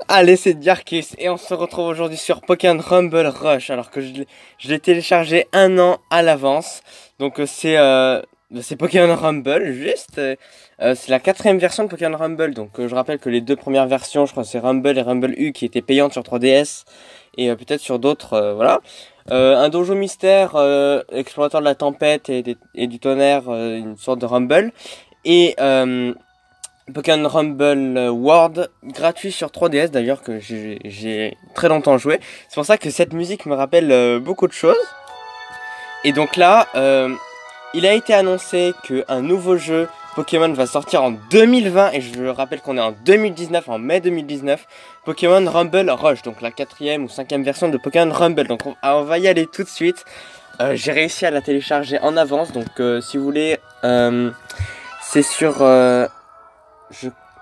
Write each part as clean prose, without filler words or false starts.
Allez, c'est Diarkis et on se retrouve aujourd'hui sur Pokémon Rumble Rush alors que je l'ai téléchargé un an à l'avance. Donc c'est Pokémon Rumble juste. C'est la quatrième version de Pokémon Rumble. Donc je rappelle que les deux premières versions, je crois que c'est Rumble et Rumble U qui étaient payantes sur 3DS et peut-être sur d'autres, voilà. Un dojo mystère, explorateur de la tempête et du tonnerre, une sorte de Rumble. Et Pokémon Rumble World, gratuit sur 3DS d'ailleurs, que j'ai très longtemps joué. C'est pour ça que cette musique me rappelle beaucoup de choses. Et donc là, il a été annoncé qu'un nouveau jeu Pokémon va sortir en 2020. Et je rappelle qu'on est en 2019, en mai 2019. Pokémon Rumble Rush, donc la quatrième ou cinquième version de Pokémon Rumble. Donc on va y aller tout de suite. J'ai réussi à la télécharger en avance. Donc si vous voulez, c'est sur...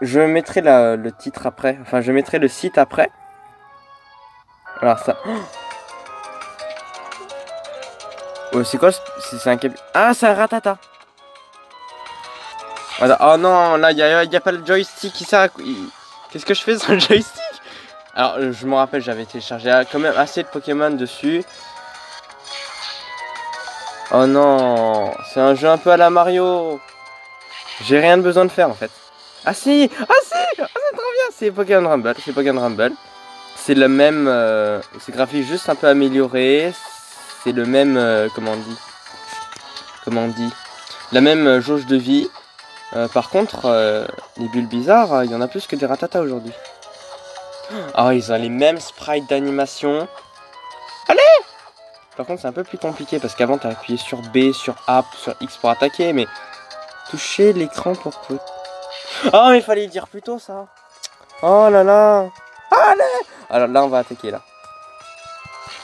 je mettrai le titre après, enfin je mettrai le site après. Alors ça... Oh, c'est quoi? C'est un Ah, c'est un Rattata. Voilà. Oh non, là y a pas le joystick qui sert à... Qu'est-ce que je fais sans le joystick? Alors je me rappelle, j'avais téléchargé quand même assez de Pokémon dessus. Oh non, c'est un jeu un peu à la Mario. J'ai rien de besoin de faire en fait. Ah si, ah si, ah, c'est trop bien. C'est Pokémon Rumble, c'est Pokémon Rumble. C'est le même, c'est graphique juste un peu amélioré. C'est le même, comment on dit, la même jauge de vie. Par contre, les bulles bizarres, il y en a plus que des Rattata aujourd'hui. Ah, ils ont les mêmes sprites d'animation. Allez! Par contre, c'est un peu plus compliqué parce qu'avant, t'as appuyé sur B, sur A, sur X pour attaquer, mais toucher l'écran pour que... Oh, mais il fallait dire plus tôt ça. Oh là là. Allez! Alors là, on va attaquer là.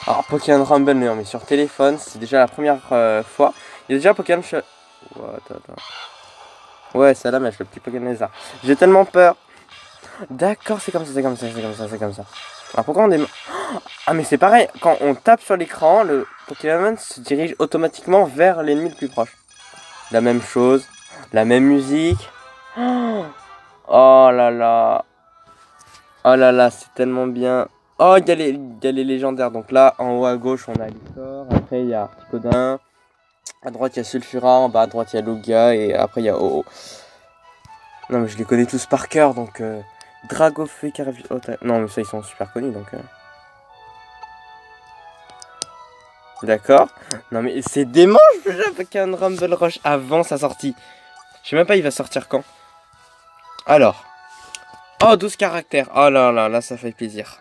Alors, Pokémon Rumble, non, mais sur téléphone, c'est déjà la première fois. Il y a déjà Pokémon... Attends. Ouais, ça là, mais le petit Pokémon lézard. J'ai tellement peur. D'accord, c'est comme ça. Alors pourquoi on est... Ah, mais c'est pareil. Quand on tape sur l'écran, le Pokémon se dirige automatiquement vers l'ennemi le plus proche. La même chose. La même musique. Oh là là. Oh là là, c'est tellement bien. Oh, il y a les légendaires. Donc là, en haut à gauche, on a Litor. Après, il y a Articodin. À droite, il y a Sulfura. En bas à droite, il y a Lugia. Et après, il y a Oh. Non, mais je les connais tous par cœur. Donc, Dragofeu, Caraville. Oh, non, mais ça, ils sont super connus. Donc, d'accord. Non, mais c'est dément. Je veux jamais Pokémon Rumble Rush avant sa sortie. Je sais même pas, il va sortir quand. Alors. Oh, 12 caractères. Oh là là, là, ça fait plaisir.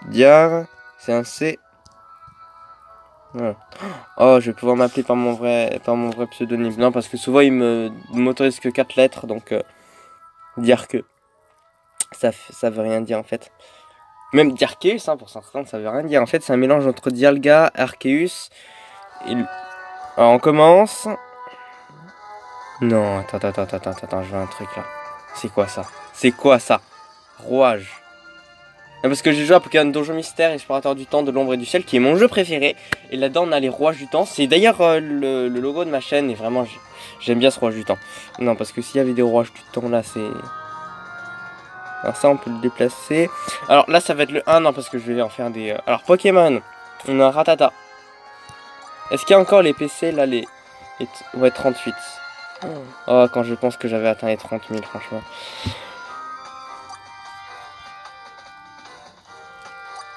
Diar, c'est un C. Voilà. Oh, je vais pouvoir m'appeler par mon vrai pseudonyme. Non, parce que souvent, il m'autorise que 4 lettres, donc dire que ça veut rien dire en fait. Même Diarcheus, hein, pour certains, ça veut rien dire. En fait, c'est un mélange entre Dialga, Arceus. Alors, on commence. Non, attends, je vois un truc là. C'est quoi ça? Rouage. Non, parce que j'ai joué à Pokémon Donjon Mystère, Explorateur du Temps, de l'Ombre et du Ciel, qui est mon jeu préféré. Et là-dedans, on a les rouages du temps. C'est d'ailleurs le logo de ma chaîne, et vraiment, j'aime bien ce rouage du temps. Non, parce que s'il y avait des rouages du temps là, c'est... Alors ça, on peut le déplacer. Alors là, ça va être le 1, non, parce que je vais en faire des... Alors, Pokémon, on a un Rattata. Est-ce qu'il y a encore les PC, là, ouais, 38. Oh, quand je pense que j'avais atteint les 30 000, franchement.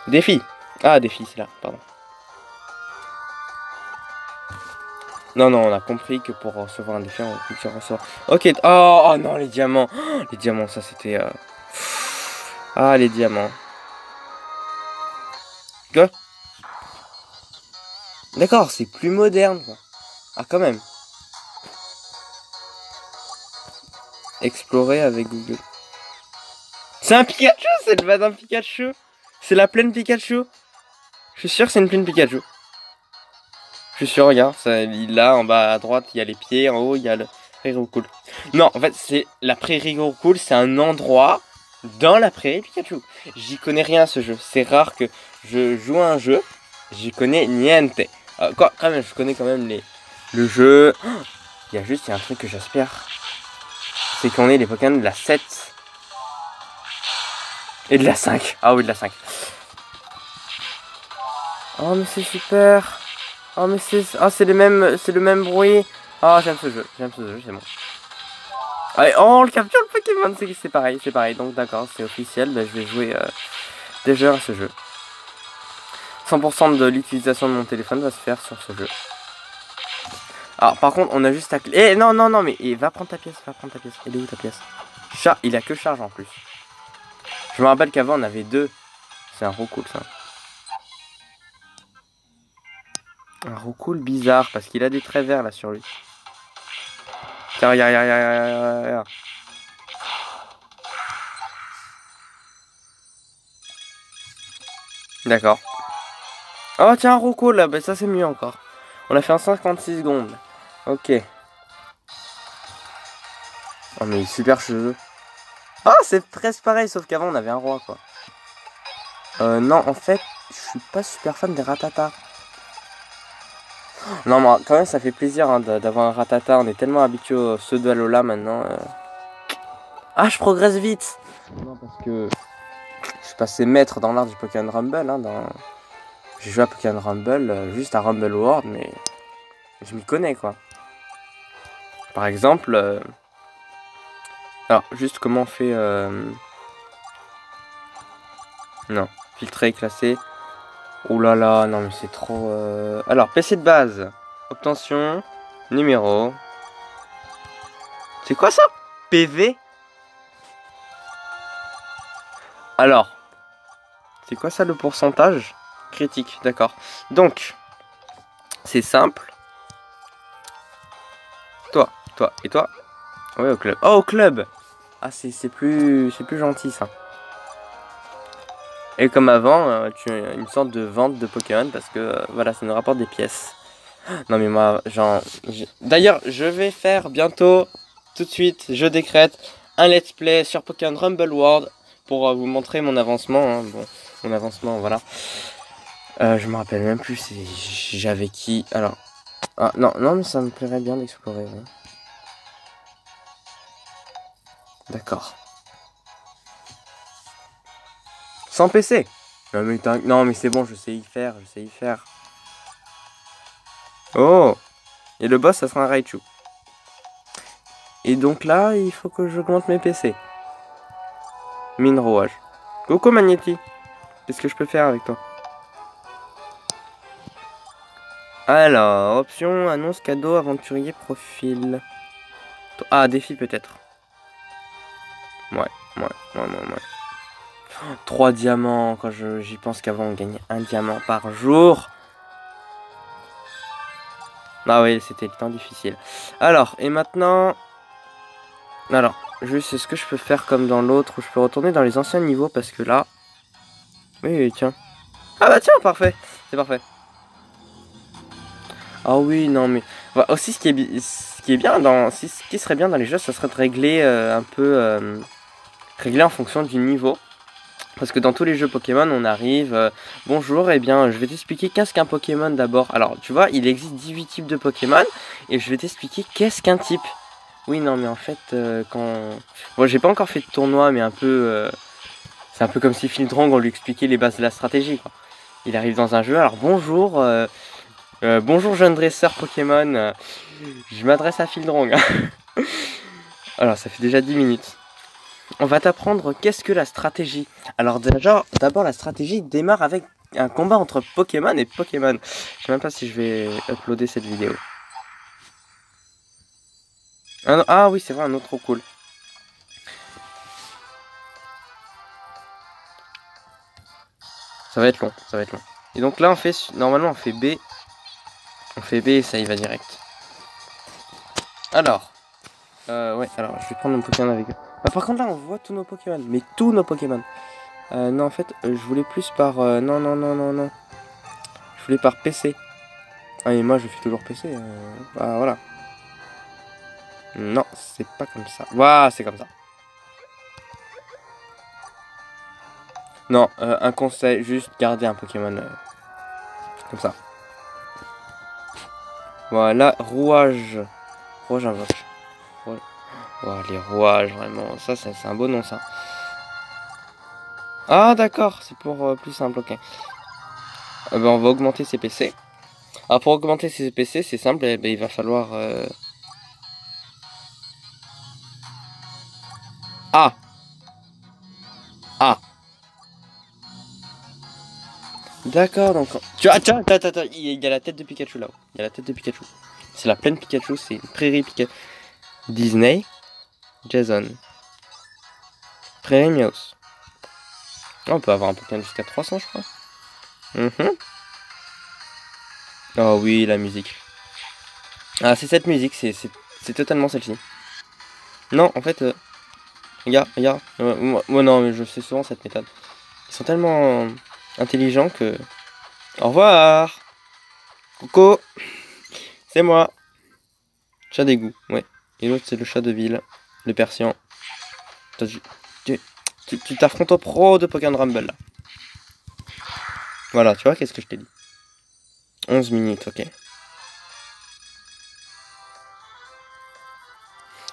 Défi. Ah, défi, c'est là, pardon. Non, on a compris que pour recevoir un défi, on clique sur recevoir. Ok, oh non, les diamants. Oh, les diamants, ça c'était... Ah, les diamants. Quoi? D'accord, c'est plus moderne, quoi. Ah, quand même. Explorer avec Google. C'est un Pikachu, c'est le bas d'un Pikachu. C'est la plaine Pikachu. Je suis sûr que c'est une plaine Pikachu. Je suis sûr, regarde, là en bas à droite, il y a les pieds, en haut, il y a le prairie cool. Non, en fait, c'est la prairie cool, c'est un endroit dans la prairie Pikachu. J'y connais rien à ce jeu. C'est rare que je joue à un jeu, j'y connais niente. Quand même, je connais quand même le jeu. Il y a un truc que j'espère. c'est qu'on est les Pokémon de la 7 et de la 5. Ah oui, de la 5. Oh mais c'est super. Oh mais c'est le même bruit. Ah j'aime ce jeu, c'est bon. Allez, oh on le capture le Pokémon, c'est pareil. Donc d'accord, c'est officiel, bah, je vais jouer déjà à ce jeu. 100% de l'utilisation de mon téléphone va se faire sur ce jeu. Alors par contre on a juste à... Eh non, mais va prendre ta pièce, Elle est où ta pièce? Il a que charge en plus. Je me rappelle qu'avant on avait deux. C'est un Roucoule ça. Un Roucoule bizarre parce qu'il a des traits verts là sur lui. Tiens, regarde. D'accord. Oh tiens un Roucoule là, bah ça c'est mieux encore. On a fait en 56 secondes. Ok. Oh mais il est super cheveux. Ah c'est presque pareil sauf qu'avant on avait un roi quoi. Non en fait je suis pas super fan des Rattata. Non mais quand même ça fait plaisir hein, d'avoir un Rattata. On est tellement habitué aux ceux de Alola maintenant. Ah je progresse vite. Non parce que je suis passé maître dans l'art du Pokémon Rumble. Hein, J'ai joué à Pokémon Rumble, juste à Rumble World mais je m'y connais quoi. Par exemple... Alors juste comment on fait... Non, filtrer, classer. Ouh là là, non mais c'est trop... Alors, PC de base. Obtention. Numéro. C'est quoi ça? PV? Alors. C'est quoi ça le pourcentage? Critique, d'accord. Donc. C'est simple. Toi et toi. Ouais, au club. Oh, au club! Ah, c'est plus gentil ça. Et comme avant, tu as une sorte de vente de Pokémon parce que voilà, ça nous rapporte des pièces. Non mais moi, genre... D'ailleurs, je vais faire bientôt, tout de suite, je décrète, un let's play sur Pokémon Rumble World pour vous montrer mon avancement. Hein. Bon, mon avancement, voilà. Je me rappelle même plus, j'avais qui... Alors... Ah, non, mais ça me plairait bien d'explorer. Ouais. D'accord. Sans PC. Non mais c'est bon, je sais y faire. Oh! Et le boss, ça sera un Raichu. Et donc là, il faut que j'augmente mes PC. Mine rouage. Coucou Magnéti. Qu'est-ce que je peux faire avec toi? Alors, option, annonce, cadeau, aventurier, profil. Ah, défi peut-être. Ouais. 3 diamants, quand j'y pense qu'avant on gagnait 1 diamant par jour. Ah oui, c'était le temps difficile. Alors, et maintenant... Alors, juste, est-ce que je peux faire comme dans l'autre où je peux retourner dans les anciens niveaux parce que là... Oui, tiens. Ah bah tiens, parfait. C'est parfait. Ah oui, non mais... Voilà, aussi, ce qui est bien dans... Ce qui serait bien dans les jeux, ça serait de régler un peu... régler en fonction du niveau. Parce que dans tous les jeux Pokémon, on arrive... bonjour, eh bien, je vais t'expliquer qu'est-ce qu'un Pokémon d'abord. Alors, tu vois, il existe 18 types de Pokémon. Et je vais t'expliquer qu'est-ce qu'un type. Oui, non, mais en fait, quand... Bon, j'ai pas encore fait de tournoi, mais un peu... c'est un peu comme si Fildrong, on lui expliquait les bases de la stratégie, quoi. Il arrive dans un jeu, alors bonjour... bonjour jeune dresseur Pokémon, je m'adresse à Fildrong. Alors ça fait déjà 10 minutes. On va t'apprendre qu'est-ce que la stratégie. Alors déjà, d'abord la stratégie démarre avec un combat entre Pokémon et Pokémon. Je sais même pas si je vais uploader cette vidéo. Ah oui c'est vrai, un autre trop cool. Ça va être long. Et donc là normalement on fait B. On fait B et ça y va direct. Alors. Ouais, alors je vais prendre mon Pokémon avec eux. Ah, par contre là on voit tous nos Pokémon. Mais tous nos Pokémon. Non en fait je voulais plus par... non. Je voulais par PC. Ah mais moi je fais toujours PC. Bah voilà. Non, c'est pas comme ça. Waouh, c'est comme ça. Non, un conseil, juste garder un Pokémon comme ça. Voilà, rouage. Rouage invoque. Oh, les rouages, vraiment. Ça, c'est un beau nom, ça. Ah, d'accord. C'est pour plus simple, ok. Ben, on va augmenter ses PC. Alors, pour augmenter ses PC, c'est simple. Eh ben, il va falloir... Ah! Ah! D'accord, donc... Attends, il y a la tête de Pikachu, là-haut. Il y a la tête de Pikachu. C'est la plaine Pikachu, c'est une prairie Pikachu. Disney. Jason. Prairie Meows. Oh, on peut avoir un Pokémon jusqu'à 300, je crois. Oh oui, la musique. Ah, c'est cette musique, c'est totalement celle-ci. Non, en fait, regarde. Moi, non, mais je fais souvent cette méthode. Ils sont tellement intelligents que... Au revoir. Coucou. C'est moi. Chat d'égout, ouais. Et l'autre, c'est le chat de ville. Le Persian. Tu t'affrontes au pro de Pokémon Rumble, là. Voilà, tu vois, qu'est-ce que je t'ai dit. 11 minutes, ok.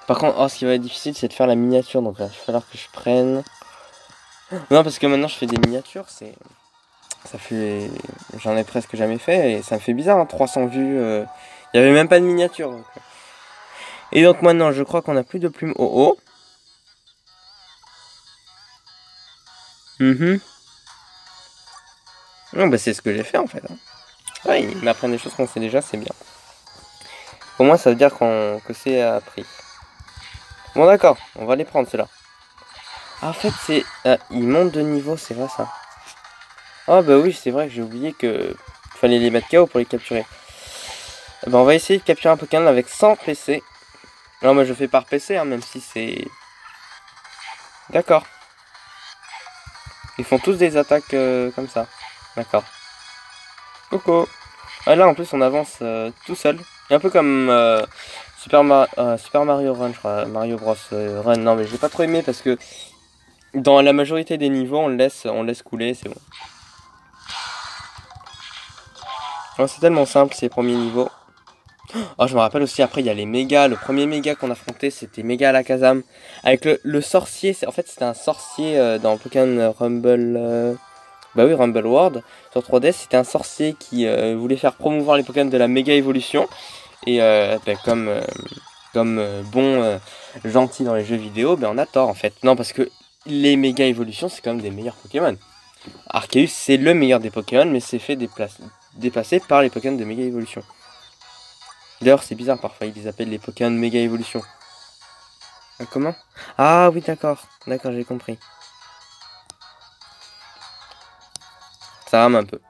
Par contre, oh, ce qui va être difficile, c'est de faire la miniature. Donc là, il va falloir que je prenne... Non, parce que maintenant, je fais des miniatures, c'est... Ça fait... J'en ai presque jamais fait, et ça me fait bizarre, hein, 300 vues. Il n'y avait même pas de miniature. Donc... Et donc maintenant, je crois qu'on n'a plus de plumes au haut. Non, bah c'est ce que j'ai fait, en fait. Hein. Ouais, ils m'apprennent des choses qu'on sait déjà, c'est bien. Au moins, ça veut dire que c'est appris. Bon, d'accord, on va les prendre, ceux-là. Ah, en fait, c'est... ils montent de niveau, c'est vrai, ça. Ah, bah oui, c'est vrai que j'ai oublié que... Fallait les mettre KO pour les capturer. Bah, on va essayer de capturer un Pokémon avec 100 PC. Non, moi, je fais par PC, hein, même si c'est... D'accord. Ils font tous des attaques comme ça. D'accord. Coucou. Ah, là, en plus, on avance tout seul. Un peu comme Super Mario Run, je crois. Mario Bros Run. Non, mais j'ai pas trop aimé parce que dans la majorité des niveaux, on laisse couler, c'est bon. Oh, c'est tellement simple ces premiers niveaux. Oh, je me rappelle aussi, après, il y a les mégas. Le premier méga qu'on affrontait, c'était Méga Alakazam. Avec le sorcier. En fait, c'était un sorcier dans Pokémon Rumble... Bah oui, Rumble World. Sur 3DS, c'était un sorcier qui voulait faire promouvoir les Pokémon de la méga évolution. Et bah, comme bon gentil dans les jeux vidéo, ben on a tort en fait. Non, parce que les méga évolutions, c'est quand même des meilleurs Pokémon. Arceus, c'est le meilleur des Pokémon, mais c'est fait dépasser par les Pokémon de méga évolution. D'ailleurs, c'est bizarre parfois, ils les appellent les Pokémon méga évolution. Comment? Ah oui, d'accord, j'ai compris. Ça rame un peu.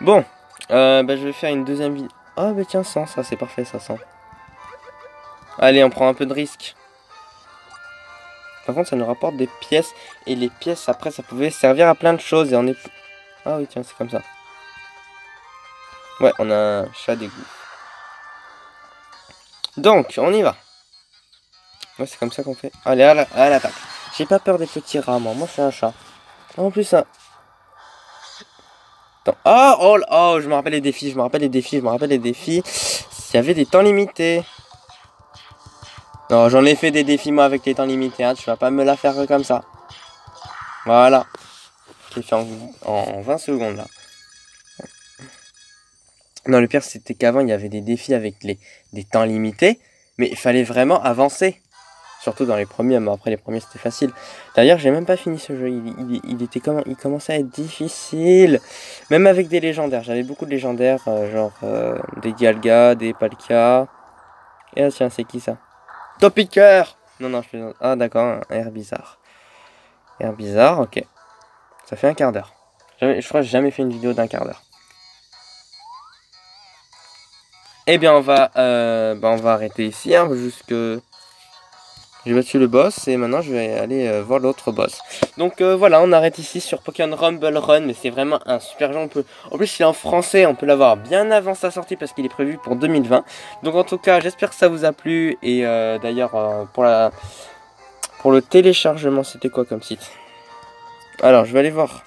Bon, bah, je vais faire une deuxième vidéo. Ah bah tiens, 100, ça c'est parfait, ça 100. Allez, on prend un peu de risque. Par contre, ça nous rapporte des pièces. Et les pièces, après, ça pouvait servir à plein de choses. Et on est... Ah oui, tiens, c'est comme ça. Ouais, on a un chat d'égout. Donc, on y va. Ouais, c'est comme ça qu'on fait. Allez, à l'attaque. J'ai pas peur des petits rats, moi. Moi, c'est un chat. En plus, ça... Attends. Oh, je me rappelle les défis. Il y avait des temps limités. Non, j'en ai fait des défis, moi, avec les temps limités. Hein. Tu vas pas me la faire comme ça. Voilà. Je l'ai fait en 20 secondes, là. Non, le pire, c'était qu'avant, il y avait des défis avec des temps limités. Mais il fallait vraiment avancer. Surtout dans les premiers, mais après les premiers, c'était facile. D'ailleurs, j'ai même pas fini ce jeu. Il commençait à être difficile. Même avec des légendaires. J'avais beaucoup de légendaires, genre des Dialga, des Palkia. Et ah, tiens, c'est qui ça? Topiqueur! Non, je plaisante. Ah, d'accord, un air bizarre. Air bizarre, ok. Ça fait un quart d'heure. Je crois que j'ai jamais fait une vidéo d'un quart d'heure. Eh bien, on va arrêter ici, hein, jusque... J'ai battu le boss et maintenant je vais aller voir l'autre boss. Donc voilà, on arrête ici sur Pokémon Rumble Run, mais c'est vraiment un super jeu. En plus, il est en français, on peut l'avoir bien avant sa sortie parce qu'il est prévu pour 2020. Donc en tout cas, j'espère que ça vous a plu. Et d'ailleurs, pour le téléchargement, c'était quoi comme site? Alors, je vais aller voir.